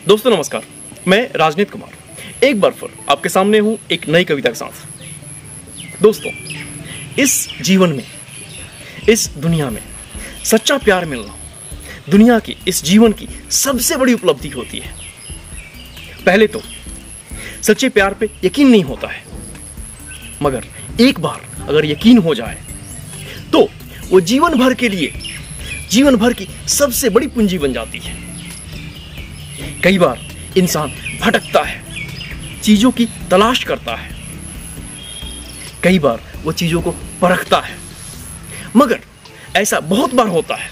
दोस्तों नमस्कार, मैं राजनीत कुमार एक बार फिर आपके सामने हूं एक नई कविता के साथ। दोस्तों, इस जीवन में, इस दुनिया में सच्चा प्यार मिलना दुनिया की, इस जीवन की सबसे बड़ी उपलब्धि होती है। पहले तो सच्चे प्यार पे यकीन नहीं होता है, मगर एक बार अगर यकीन हो जाए तो वो जीवन भर के लिए, जीवन भर की सबसे बड़ी पूंजी बन जाती है। कई बार इंसान भटकता है, चीजों की तलाश करता है, कई बार वो चीजों को परखता है, मगर ऐसा बहुत बार होता है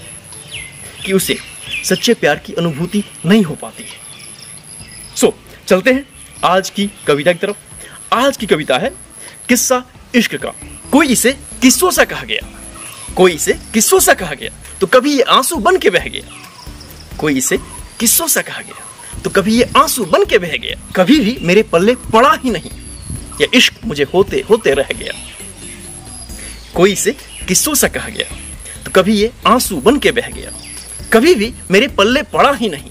कि उसे सच्चे प्यार की अनुभूति नहीं हो पाती है। चलते हैं आज की कविता की तरफ। आज की कविता है किस्सा इश्क का। कोई इसे किस्सों सा कहा गया, कोई इसे किस्सों सा कहा गया तो कभी ये आंसू बन के बह गया। कोई इसे किस्सों सा कहा गया तो कभी ये आंसू बन के बह गया। कभी भी मेरे पल्ले पड़ा ही नहीं, ये इश्क मुझे होते होते रह गया। कोई इसे किस्सों सा कहा गया तो कभी ये आंसू बन के बह गया। कभी भी मेरे पल्ले पड़ा ही नहीं,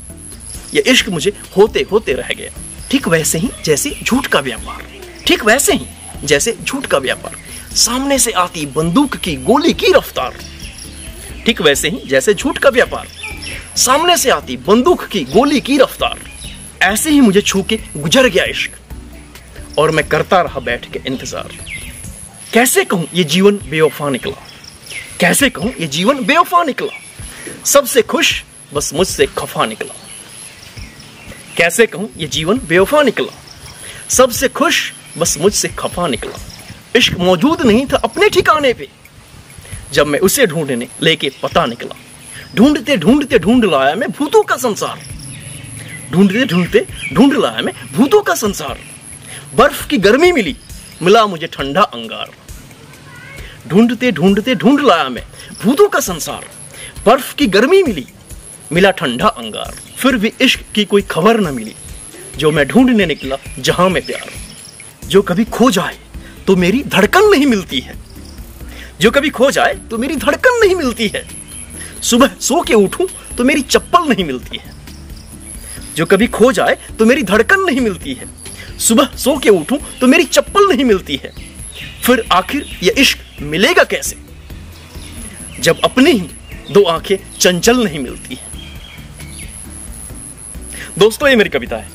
ये इश्क मुझे होते होते रह गया। ठीक वैसे ही जैसे झूठ का व्यापार, ठीक वैसे ही जैसे झूठ का व्यापार, सामने से आती बंदूक की गोली की रफ्तार। ठीक वैसे ही जैसे झूठ का व्यापार, सामने से आती बंदूक की गोली की रफ्तार। ऐसे ही मुझे छू के गुजर गया इश्क और मैं करता रहा बैठ के इंतजार। कैसे कहूं ये जीवन बेवफा निकला, कैसे कहूं ये जीवन बेवफा निकला, सबसे खुश बस मुझसे खफा निकला। कैसे कहूं ये जीवन बेवफा निकला, सबसे खुश बस मुझसे खफा निकला। इश्क मौजूद नहीं था अपने ठिकाने पे, जब मैं उसे ढूंढने लेके पता निकला। ढूंढते ढूंढते ढूंढ लाया मैं भूतों का संसार, ढूंढते ढूंढते ढूंढ लाया मैं भूतों का संसार। बर्फ की गर्मी मिली, मिला मुझे ठंडा अंगार। ढूंढते ढूंढते ढूंढ लाया मैं भूतों का संसार। बर्फ की गर्मी मिली, मिला ठंडा अंगार। फिर भी इश्क की कोई खबर न मिली, जो मैं ढूंढने निकला जहां में प्यार। जो कभी खो जाए तो मेरी धड़कन नहीं मिलती है, जो कभी खो जाए तो मेरी धड़कन नहीं मिलती है। सुबह सो के उठूं तो मेरी चप्पल नहीं मिलती है, जो कभी खो जाए तो मेरी धड़कन नहीं मिलती है। सुबह सो के उठूं तो मेरी चप्पल नहीं मिलती है। फिर आखिर ये इश्क मिलेगा कैसे, जब अपनी ही दो आंखें चंचल नहीं मिलती है। दोस्तों, ये मेरी कविता है।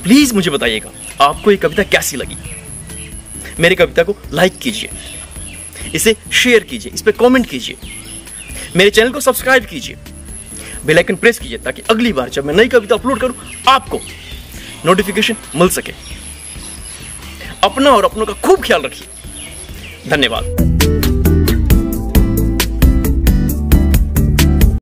प्लीज मुझे बताइएगा आपको ये कविता कैसी लगी। मेरी कविता को लाइक कीजिए, इसे शेयर कीजिए, इस पे कमेंट कीजिए, मेरे चैनल को सब्सक्राइब कीजिए, बेल आइकन प्रेस कीजिए ताकि अगली बार जब मैं नई कविता अपलोड करूं आपको नोटिफिकेशन मिल सके। अपना और अपनों का खूब ख्याल रखिए। धन्यवाद।